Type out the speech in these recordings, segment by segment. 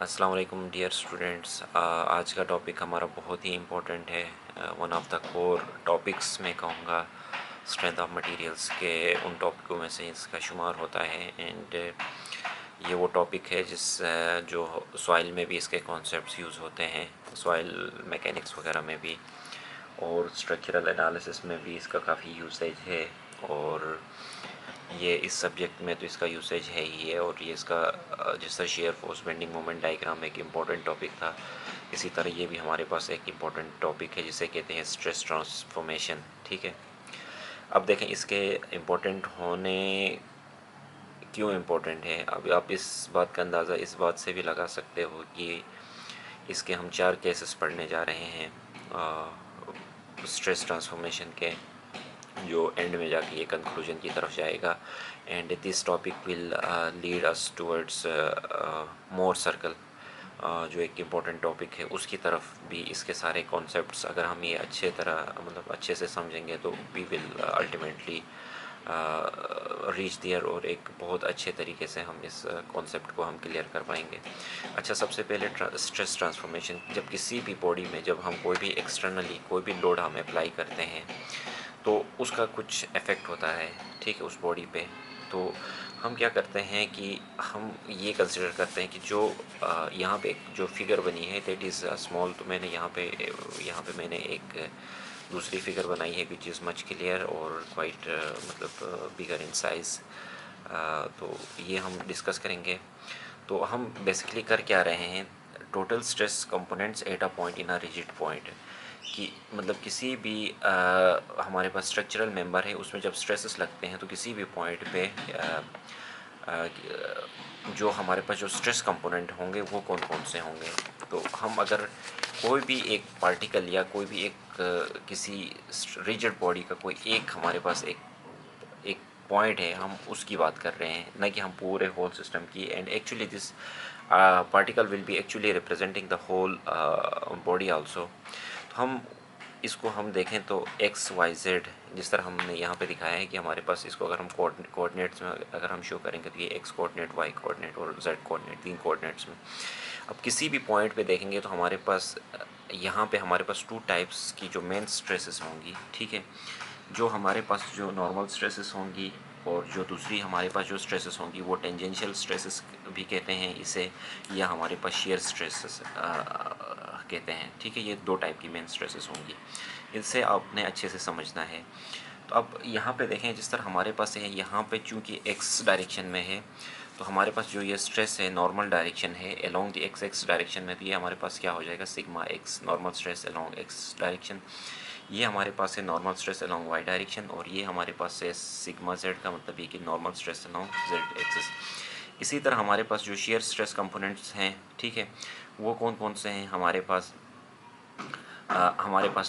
अस्सलाम वालेकुम dear students. आज का टॉपिक हमारा बहुत ही इम्पोर्टेंट है। One of the core topics में कहूँगा स्ट्रेंथ ऑफ मटेरियल्स के उन टॉपिकों में से इसका शुमार होता है। एंड ये वो टॉपिक है जो सॉइल में भी इसके कॉन्सेप्ट्स यूज़ होते हैं, सॉइल मैकेनिक्स वगैरह में भी, और स्ट्रक्चरल एनालिसिस में भी इसका काफ़ी यूसेज है। और ये इस सब्जेक्ट में तो इसका यूसेज है ही है। और ये इसका जिस तरह shear force bending moment diagram एक इम्पॉर्टेंट टॉपिक था, इसी तरह ये भी हमारे पास एक इम्पॉर्टेंट टॉपिक है जिसे कहते हैं स्ट्रेस ट्रांसफॉर्मेशन। ठीक है, अब देखें इसके इम्पोर्टेंट होने क्यों इम्पोर्टेंट है। अब आप इस बात का अंदाज़ा इस बात से भी लगा सकते हो कि इसके हम 4 केसेस पढ़ने जा रहे हैं स्ट्रेस ट्रांसफॉर्मेशन के, जो एंड में जाके ये कंक्लूजन की तरफ जाएगा। And this topic will lead us towards more circle, जो एक इम्पॉर्टेंट टॉपिक है उसकी तरफ भी। इसके सारे कॉन्सेप्ट्स अगर हम ये अच्छे से समझेंगे तो we will ultimately reach there, और एक बहुत अच्छे तरीके से हम इस कॉन्सेप्ट को हम क्लियर कर पाएंगे। अच्छा, सबसे पहले स्ट्रेस ट्रांसफॉर्मेशन, जब किसी भी बॉडी में जब हम कोई भी एक्सटर्नली कोई भी लोड हम अप्लाई करते हैं तो उसका कुछ इफ़ेक्ट होता है, ठीक है, उस बॉडी पे। तो हम क्या करते हैं कि हम ये कंसिडर करते हैं कि जो यहाँ पे एक जो फिगर बनी है दैट इज़ स्मॉल। तो मैंने यहाँ पे मैंने एक दूसरी फिगर बनाई है विच इज़ मच क्लियर और क्वाइट बिगर इन साइज़। तो ये हम डिस्कस करेंगे। तो हम बेसिकली कर क्या रहे हैं, total stress components at a point in a rigid point, कि मतलब किसी भी हमारे पास स्ट्रक्चरल मेंबर है उसमें जब स्ट्रेसेस लगते हैं तो किसी भी पॉइंट पे अ, जो हमारे पास जो स्ट्रेस कंपोनेंट होंगे वो कौन कौन से होंगे। तो हम अगर कोई भी एक पार्टिकल या कोई भी एक किसी रिजिड बॉडी का कोई एक हमारे पास एक एक पॉइंट है, हम उसकी बात कर रहे हैं, ना कि हम पूरे होल सिस्टम की। And actually this particle will be actually representing the whole body also. तो हम इसको हम देखें तो एक्स वाई जेड, जिस तरह हमने यहाँ पे दिखाया है कि हमारे पास इसको अगर हम कोऑर्डिनेट्स में अगर हम शो करेंगे तो ये एक्स कोऑर्डिनेट, वाई कोऑर्डिनेट और जेड कोऑर्डिनेट, 3 कोऑर्डिनेट्स में। अब किसी भी पॉइंट पे देखेंगे तो हमारे पास यहाँ पे हमारे पास 2 टाइप्स की जो मेन स्ट्रेसेस होंगी, ठीक है। जो हमारे पास जो नॉर्मल स्ट्रेसेस होंगी, और जो दूसरी हमारे पास जो स्ट्रेसेस होंगी वो टेंजेंशियल स्ट्रेसेस भी कहते हैं इसे, या हमारे पास शेयर स्ट्रेसेस कहते हैं, ठीक है। ये 2 टाइप की मेन स्ट्रेसेस होंगी, इनसे आपने अच्छे से समझना है। तो अब यहाँ पे देखें, जिस तरह हमारे पास है यहाँ पे चूँकि एक्स डायरेक्शन में है, तो हमारे पास जो ये स्ट्रेस है नॉर्मल डायरेक्शन है along the x x direction में, तो ये हमारे पास क्या हो जाएगा, sigma x normal stress along x direction. ये हमारे पास है normal stress along y direction, और ये हमारे पास है सिग्मा जेड, का मतलब ये कि normal stress along z axis. इसी तरह हमारे पास जो शेयर स्ट्रेस कंपोनेंट्स हैं, ठीक है, वो कौन कौन से हैं हमारे पास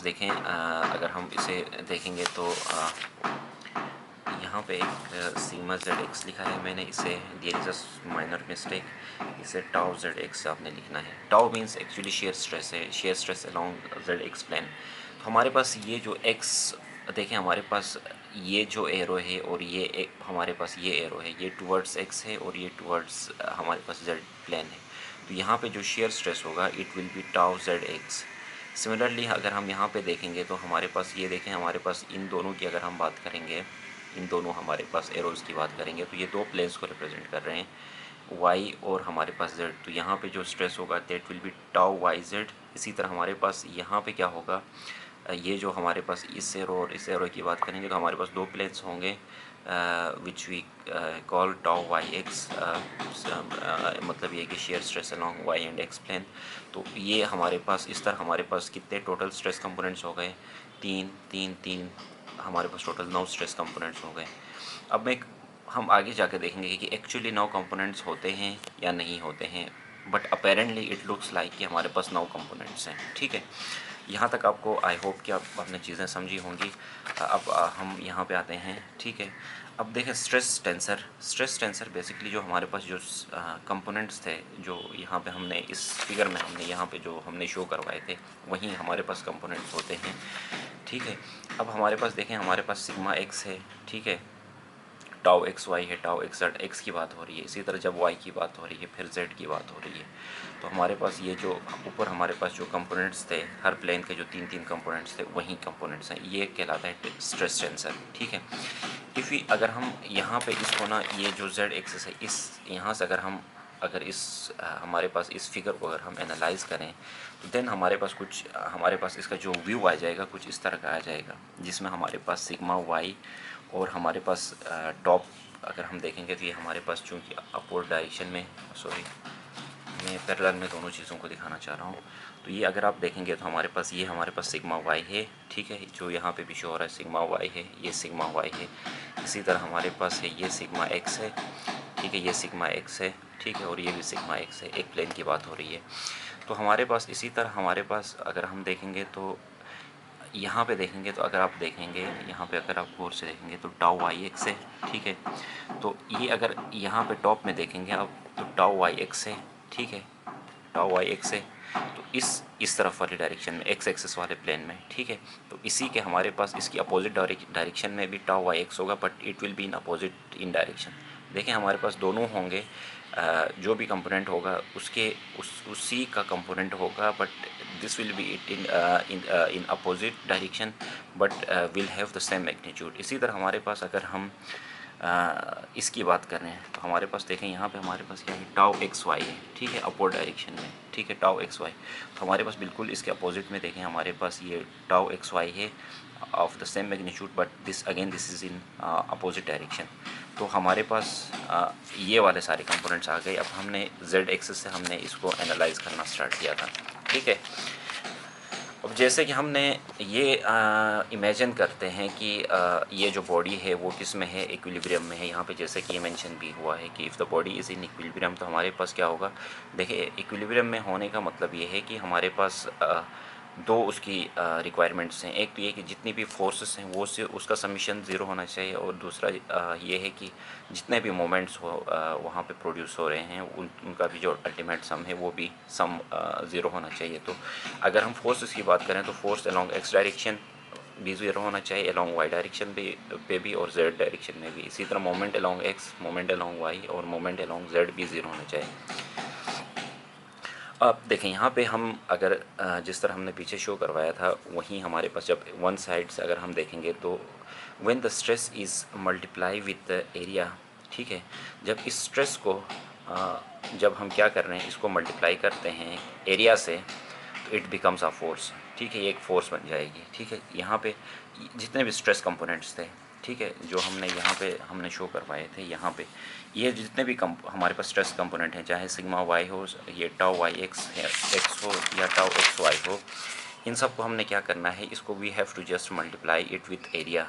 देखें, अगर हम इसे देखेंगे तो यहाँ पे एक सिग्मा जेड एक्स लिखा है मैंने, इसे there is a minor mistake, इसे टाउ जेड एक्स आपने लिखना है। Tau means actually shear stress है, shear stress along z x plane. तो हमारे पास ये जो एक्स, देखें हमारे पास ये जो एरो है और ये हमारे पास ये एरो है, ये टुवर्ड्स एक्स है और ये टुवर्ड्स हमारे पास जेड प्लेन है। तो यहाँ पे जो शेयर स्ट्रेस होगा it will be tau z x. Similarly अगर हम यहाँ पे देखेंगे तो हमारे पास ये देखें, हमारे पास इन दोनों की अगर हम बात करेंगे, इन दोनों हमारे पास एरोज़ की बात करेंगे तो ये 2 प्लेन्स को रिप्रेजेंट कर रहे हैं, वाई और हमारे पास जेड। तो यहाँ पे जो स्ट्रेस होगा that will be tau y z. इसी तरह हमारे पास यहाँ पे क्या होगा, ये जो हमारे पास इस एरो और इस एरो की बात करेंगे तो हमारे पास 2 प्लेन्स होंगे which we call tau y x, मतलब ये कि shear stress along y and x plane. तो ये हमारे पास इस तरह हमारे पास कितने टोटल स्ट्रेस कंपोनेंट्स हो गए, 3 हमारे पास टोटल 9 स्ट्रेस कंपोनेंट्स हो गए। अब हम आगे जाकर देखेंगे कि एक्चुअली 9 कंपोनेंट्स होते हैं या नहीं होते हैं, but apparently it looks like कि हमारे पास 9 कंपोनेंट्स हैं, ठीक है। यहाँ तक आपको आई होप कि आपने चीज़ें समझी होंगी। अब हम यहाँ पे आते हैं, ठीक है। अब देखें स्ट्रेस टेंसर बेसिकली जो हमारे पास जो कंपोनेंट्स थे, जो यहाँ पे हमने इस फिगर में हमने यहाँ पे जो हमने शो करवाए थे वहीं हमारे पास कंपोनेंट्स होते हैं, ठीक है। अब हमारे पास देखें, हमारे पास सिग्मा एक्स है, ठीक है, टाउ एक्स वाई है, टाउ एक्स जेड, एक्स की बात हो रही है। इसी तरह जब वाई की बात हो रही है, फिर जेड की बात हो रही है। तो हमारे पास ये जो ऊपर हमारे पास जो कंपोनेंट्स थे, हर प्लेन के जो तीन तीन कंपोनेंट्स थे, वही कंपोनेंट्स हैं। ये कहलाता है स्ट्रेस टेंसर, ठीक है। इफ़ अगर हम यहाँ पे इसको ना, ये जो जेड एक्सिस है, इस यहाँ से अगर इस हमारे पास इस फिगर को अगर हम एनालाइज करें, तो देन हमारे पास हमारे पास इसका जो व्यू आ जाएगा कुछ इस तरह का आ जाएगा, जिसमें हमारे पास सिग्मा वाई और हमारे पास टॉप अगर हम देखेंगे तो ये हमारे पास चूँकि अपवर्ड डायरेक्शन में, सॉरी मैं पैरेलल में दोनों चीज़ों को दिखाना चाह रहा हूँ। तो ये अगर आप देखेंगे तो हमारे पास सिग्मा वाई है, ठीक है, जो यहाँ पे भी शो हो रहा है सिग्मा वाई है, ये सिग्मा वाई है। इसी तरह हमारे पास है ये सिग्मा एक्स है, ठीक है, ये सिग्मा एक्स है, ठीक है, और ये भी सिग्मा एक्स है। एक प्लेन की बात हो रही है। तो हमारे पास इसी तरह हमारे पास अगर हम देखेंगे तो यहाँ पे देखेंगे तो अगर आप देखेंगे यहाँ पे अगर आप गौर से देखेंगे तो टाउ वाई एक्स है, ठीक है। तो ये अगर यहाँ पे टॉप में देखेंगे आप तो टाउ वाई एक्स है, ठीक है, टाउ वाई एक्स है। तो इस तरफ वाली डायरेक्शन में, एक्स एक्सिस वाले प्लेन में, ठीक है। तो इसी के हमारे पास इसकी अपोजिट डायरेक्शन में भी टाउ वाई एक्स होगा, but it will be in opposite in direction. देखें हमारे पास दोनों होंगे, जो भी कंपोनेंट होगा उसी का कंपोनेंट होगा, but this will be it in opposite direction, but will have the same magnitude. इसी तरह हमारे पास अगर हम इसकी बात कर रहे हैं तो हमारे पास देखें यहाँ पे हमारे पास क्या है, टाउ एक्स वाई है, ठीक है, अपवर्ड डायरेक्शन में, ठीक है, टाउ एक्स वाई। तो हमारे पास बिल्कुल इसके अपोजिट में देखें हमारे पास ये टाउ एक्स वाई है of the same magnitude, but this is in opposite direction. तो हमारे पास ये वाले सारे कंपोनेंट्स आ गए। अब हमने जेड एक्सिस से हमने इसको एनालाइज करना स्टार्ट किया था, ठीक है। अब जैसे कि हमने ये इमेजिन करते हैं कि ये जो बॉडी है वो किस में है, इक्विलिब्रियम में है। यहाँ पे जैसे कि ये मेंशन भी हुआ है कि if the body is in equilibrium, तो हमारे पास क्या होगा। देखिए इक्विलिब्रियम में होने का मतलब ये है कि हमारे पास दो उसकी रिक्वायरमेंट्स हैं। एक तो ये कि जितनी भी फोर्सेस हैं वो से उसका समीशन ज़ीरो होना चाहिए, और दूसरा ये है कि जितने भी मोमेंट्स हो वहाँ पे प्रोड्यूस हो रहे हैं उनका भी जो अल्टीमेट सम है वो भी सम ज़ीरो होना चाहिए। तो अगर हम फोर्सेस की बात करें तो फोर्स अलोंग एक्स डायरेक्शन भी ज़ीरो होना चाहिए, अलोंग वाई डायरेक्शन पे भी और जेड डायरेक्शन में भी। इसी तरह moment along x, moment along y और मोमेंट अलोंग जेड भी ज़ीरो होना चाहिए। अब देखें यहाँ पे हम अगर जिस तरह हमने पीछे शो करवाया था वहीं हमारे पास जब वन साइड से अगर हम देखेंगे तो when the stress is multiply with the area, ठीक है, जब इस स्ट्रेस को जब हम क्या कर रहे हैं, इसको मल्टीप्लाई करते हैं एरिया से, तो इट बिकम्स अ फोर्स, ठीक है, ये एक फोर्स बन जाएगी, ठीक है। यहाँ पे जितने भी स्ट्रेस कंपोनेंट्स थे, ठीक है, जो हमने यहाँ पे हमने शो करवाए थे, यहाँ पे ये जितने भी हमारे पास स्ट्रेस कंपोनेंट हैं, चाहे सिग्मा वाई हो, ये टाउ वाई एक्स हो या टाउ एक्स वाई हो, इन सब को हमने क्या करना है, इसको we have to just multiply it with area.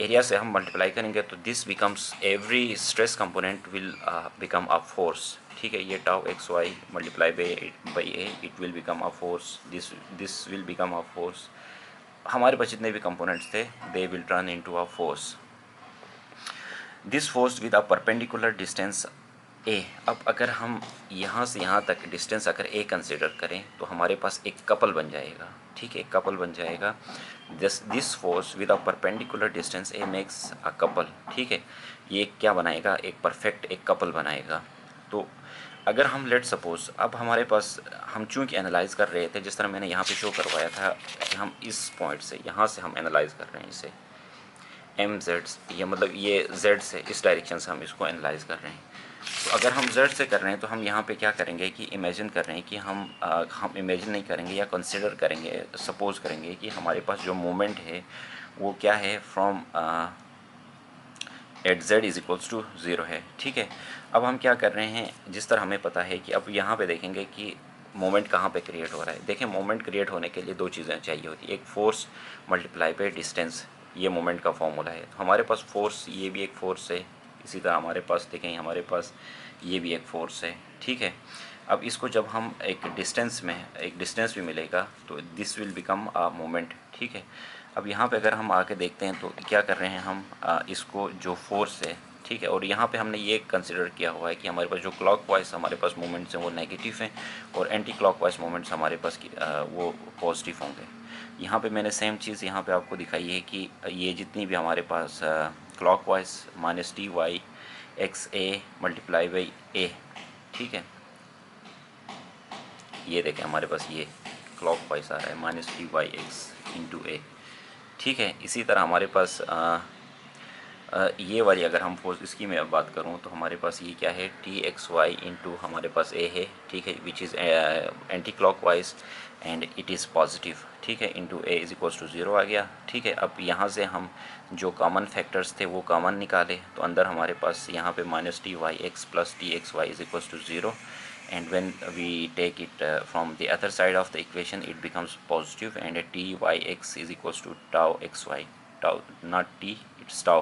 Area से हम मल्टीप्लाई करेंगे तो this becomes, every stress component will become a force, ठीक है। ये tau x y multiply by A, it will become a force, this will become a force. हमारे पास जितने भी कंपोनेंट्स थे they will turn into a force, this force with a perpendicular distance A. अब अगर हम यहाँ से यहाँ तक डिस्टेंस अगर ए कंसिडर करें तो हमारे पास एक कपल बन जाएगा, ठीक है, एक कपल बन जाएगा। This force with a perpendicular distance A makes a couple, ठीक है, ये क्या बनाएगा, एक परफेक्ट एक कपल बनाएगा। तो अगर हम लेट सपोज अब हमारे पास हम चूँकि एनालाइज कर रहे थे, जिस तरह मैंने यहाँ पे शो करवाया था कि हम इस पॉइंट से यहाँ से हम एनालाइज कर रहे हैं इसे एम जेड, ये मतलब ये जेड से इस डायरेक्शन से हम इसको एनालाइज कर रहे हैं। तो अगर हम जेड से कर रहे हैं तो हम यहाँ पे क्या करेंगे कि इमेजिन कर रहे हैं कि हम इमेजिन नहीं करेंगे या कंसिडर करेंगे, सपोज करेंगे कि हमारे पास जो मोमेंट है वो क्या है, from at z is equals to zero है, ठीक है। अब हम क्या कर रहे हैं, जिस तरह हमें पता है कि अब यहाँ पे देखेंगे कि मोमेंट कहाँ पे क्रिएट हो रहा है। देखें मोमेंट क्रिएट होने के लिए दो चीज़ें चाहिए होती है, एक फोर्स मल्टीप्लाई बाय डिस्टेंस, ये मोमेंट का फॉर्मूला है। तो हमारे पास फोर्स, ये भी एक फोर्स है, इसी तरह हमारे पास देखें हमारे पास ये भी एक फोर्स है, ठीक है। अब इसको जब हम एक डिस्टेंस भी मिलेगा तो this will become a moment, ठीक है। अब यहाँ पे अगर हम आके देखते हैं तो क्या कर रहे हैं हम, इसको जो फोर्स है, ठीक है, और यहाँ पे हमने ये कंसिडर किया हुआ है कि हमारे पास जो क्लॉकवाइज हमारे पास मोमेंट्स हैं वो नेगेटिव हैं और एंटी क्लॉकवाइज मोमेंट्स हमारे पास वो पॉजिटिव होंगे। यहाँ पे मैंने सेम चीज़ यहाँ पे आपको दिखाई है कि ये जितनी भी हमारे पास clockwise minus T y x A multiply by A, ठीक है। ये देखें हमारे पास ये क्लॉकवाइज आ रहा है minus T y x into A, ठीक है। इसी तरह हमारे पास ये वाली अगर हम इसकी मैं अब बात करूँ तो हमारे पास ये क्या है, टी एक्स वाई इंटू हमारे पास ए है, ठीक है, which is anti clockwise and it is positive, ठीक है, into a is equals to 0 आ गया, ठीक है। अब यहाँ से हम जो कॉमन फैक्टर्स थे वो कॉमन निकाले तो अंदर हमारे पास यहाँ पे minus T y x plus t x y is equals to 0, and when we take it from the other side of the equation it becomes positive, and t y x is equals to tau x y, tau not t, it's tau,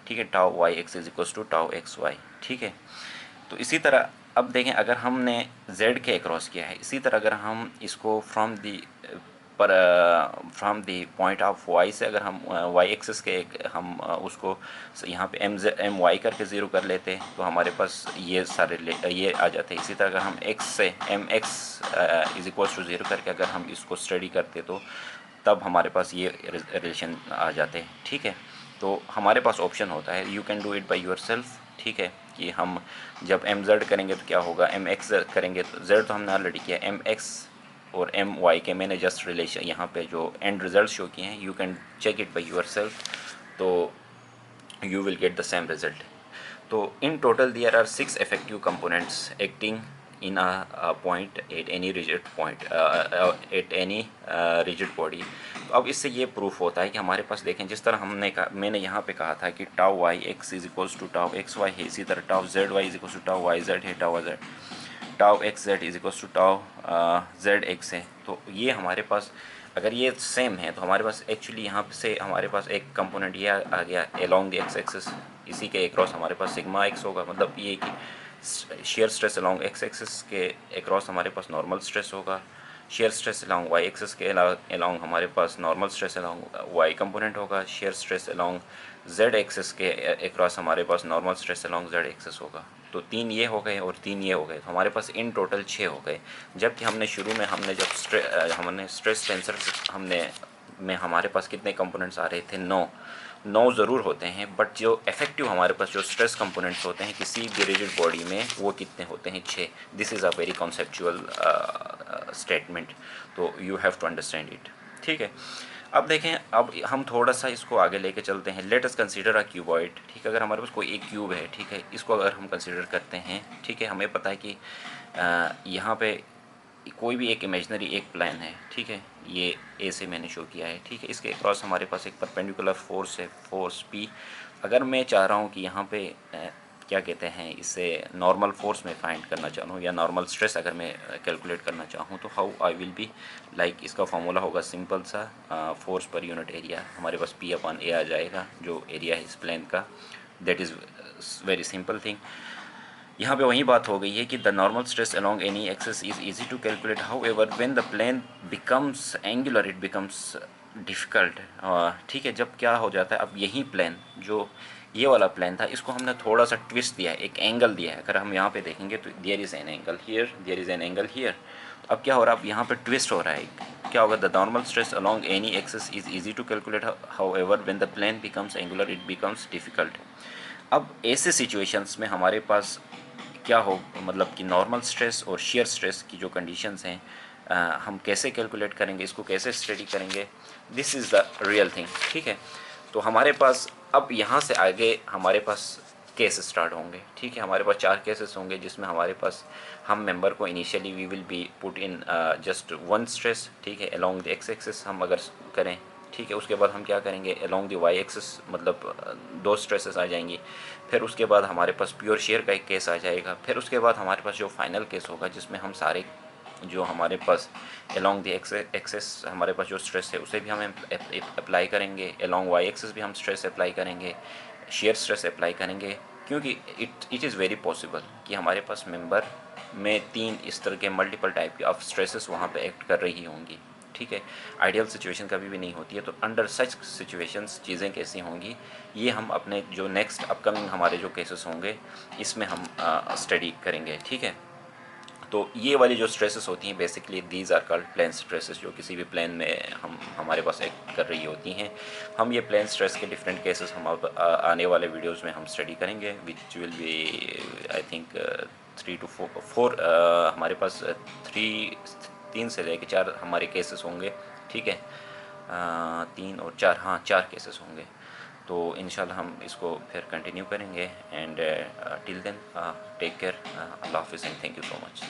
ठीक है, tau y x is equals to tau x y, ठीक है। तो इसी तरह अब देखें अगर हमने z के अक्रॉस किया है, इसी तरह अगर हम इसको from the point of y से अगर हम y एक्सिस के हम उसको यहाँ पे एम वाई करके 0 कर लेते तो हमारे पास ये सारे ये आ जाते हैं। इसी तरह अगर हम x से m x is equals to 0 करके अगर हम इसको स्टडी करते तो तब हमारे पास ये रिलेशन आ जाते हैं, ठीक है। तो हमारे पास ऑप्शन होता है, you can do it by your self, ठीक है, कि हम जब एम जेड करेंगे तो क्या होगा, एम एक्स करेंगे तो जेड तो हमने ऑलरेडी किया, एम एक्स और एम वाई के मैंने जस्ट रिलेशन यहाँ पे जो एंड रिजल्ट शो किए हैं, you can check it by your self, तो you will get the same result. So in total there are 6 effective components acting in a point at any rigid point at any rigid body. तो अब इससे ये proof होता है कि हमारे पास देखें जिस तरह मैंने यहाँ पे कहा था कि tau y x is equals to tau x y है, इसी तरह tau z y is equals to tau y z है, tau x z is equals to tau z x है। तो ये हमारे पास अगर ये सेम है तो हमारे पास एक्चुअली यहाँ से हमारे पास एक कंपोनेंट ये आ गया अलोंग द एक्स एक्सिस, इसी के अक्रॉस हमारे पास सिग्मा एक्स होगा, मतलब ये कि shear stress along x axis के अक्रॉस हमारे पास नॉर्मल स्ट्रेस होगा, shear stress along y axis के अलोंग हमारे पास normal stress along y component होगा, shear stress along z axis के अक्रॉस हमारे पास normal stress along z axis होगा। तो 3 ये हो गए और 3 ये हो गए, तो हमारे पास इन टोटल 6 हो गए। जबकि हमने शुरू में हमने स्ट्रेस टेंसर में हमारे पास कितने कंपोनेंट्स आ रहे थे, 9 ज़रूर होते हैं, बट जो इफेक्टिव हमारे पास जो स्ट्रेस कंपोनेंट्स होते हैं किसी भी रिजिड बॉडी में वो कितने होते हैं, 6। This is a very conceptual statement, तो you have to understand it, ठीक है। अब देखें, अब हम थोड़ा सा इसको आगे लेके चलते हैं। Let us consider a cuboid, ठीक है, अगर हमारे पास कोई एक क्यूब है, ठीक है, इसको अगर हम कंसीडर करते हैं, ठीक है, हमें पता है कि यहाँ पे कोई भी एक इमेजिनरी एक प्लेन है, ठीक है, ये ए से मैंने शो किया है, ठीक है, इसके अक्रॉस हमारे पास एक परपेंडिकुलर फोर्स है, फोर्स पी। अगर मैं चाह रहा हूँ कि यहाँ पे क्या कहते हैं इसे नॉर्मल फोर्स में फाइंड करना चाहूँ या नॉर्मल स्ट्रेस अगर मैं कैलकुलेट करना चाहूँ तो how I will be like, इसका फॉर्मूला होगा सिंपल सा, फोर्स पर यूनिट एरिया, हमारे पास पी अपॉन ए आ जाएगा जो एरिया है इस प्लेन का, that is very simple thing. यहाँ पे वही बात हो गई है कि the normal stress along any axis is easy to calculate, however when the plane becomes angular it becomes difficult, ठीक है। जब क्या हो जाता है, अब यही प्लेन जो ये वाला प्लेन था इसको हमने थोड़ा सा ट्विस्ट दिया है, एक एंगल दिया है। अगर हम यहाँ पे देखेंगे तो there is an angle here, there is an angle here. अब क्या हो रहा है, अब यहाँ पे ट्विस्ट हो रहा है, क्या होगा, the normal stress along any axis is easy to calculate, however when the plane becomes angular it becomes difficult. अब ऐसे सिचुएशंस में हमारे पास क्या हो, मतलब कि नॉर्मल स्ट्रेस और शेयर स्ट्रेस की जो कंडीशंस हैं हम कैसे कैलकुलेट करेंगे, इसको कैसे स्टडी करेंगे, this is the real thing, ठीक है। तो हमारे पास अब यहाँ से आगे हमारे पास केस स्टार्ट होंगे, ठीक है। हमारे पास 4 केसेस होंगे जिसमें हमारे पास हम मेंबर को initially we will be put in just 1 stress, ठीक है, अलोंग द एक्स एक्सिस हम अगर करें, ठीक है। उसके बाद हम क्या करेंगे, अलोंग द वाई एक्सिस मतलब 2 स्ट्रेसेस आ जाएंगी। फिर उसके बाद हमारे पास प्योर शेयर का एक केस आ जाएगा। फिर उसके बाद हमारे पास जो फाइनल केस होगा जिसमें हम सारे जो हमारे पास अलोंग द एक्सेस हमारे पास जो स्ट्रेस है उसे भी हम अप्लाई करेंगे, अलोंग वाई एक्सेस भी हम स्ट्रेस अप्लाई करेंगे, शेयर स्ट्रेस अप्लाई करेंगे, क्योंकि इट इज़ वेरी पॉसिबल कि हमारे पास मेंबर में 3 इस तरह के मल्टीपल टाइप के ऑफ स्ट्रेसेस वहाँ पे एक्ट कर रही होंगी, ठीक है। आइडियल सिचुएशन कभी भी नहीं होती है। तो अंडर सच सिचुएशंस चीज़ें कैसी होंगी ये हम अपने जो नेक्स्ट अपकमिंग हमारे जो केसेस होंगे इसमें हम स्टडी करेंगे, ठीक है। तो ये वाली जो स्ट्रेसेस होती हैं basically these are called plane stresses, जो किसी भी प्लेन में हमारे पास एक्ट कर रही होती हैं। हम ये प्लेन स्ट्रेस के डिफरेंट केसेस हम अब आने वाले वीडियोस में हम स्टडी करेंगे, which will be I think 3 to 4 हमारे पास 3 से लेकर 4 हमारे केसेस होंगे, ठीक है। 3 और 4, हाँ 4 केसेस होंगे। तो इंशाल्लाह हम इसको फिर कंटिन्यू करेंगे। And till then take care, अल्लाह हाफिज़ and thank you so much.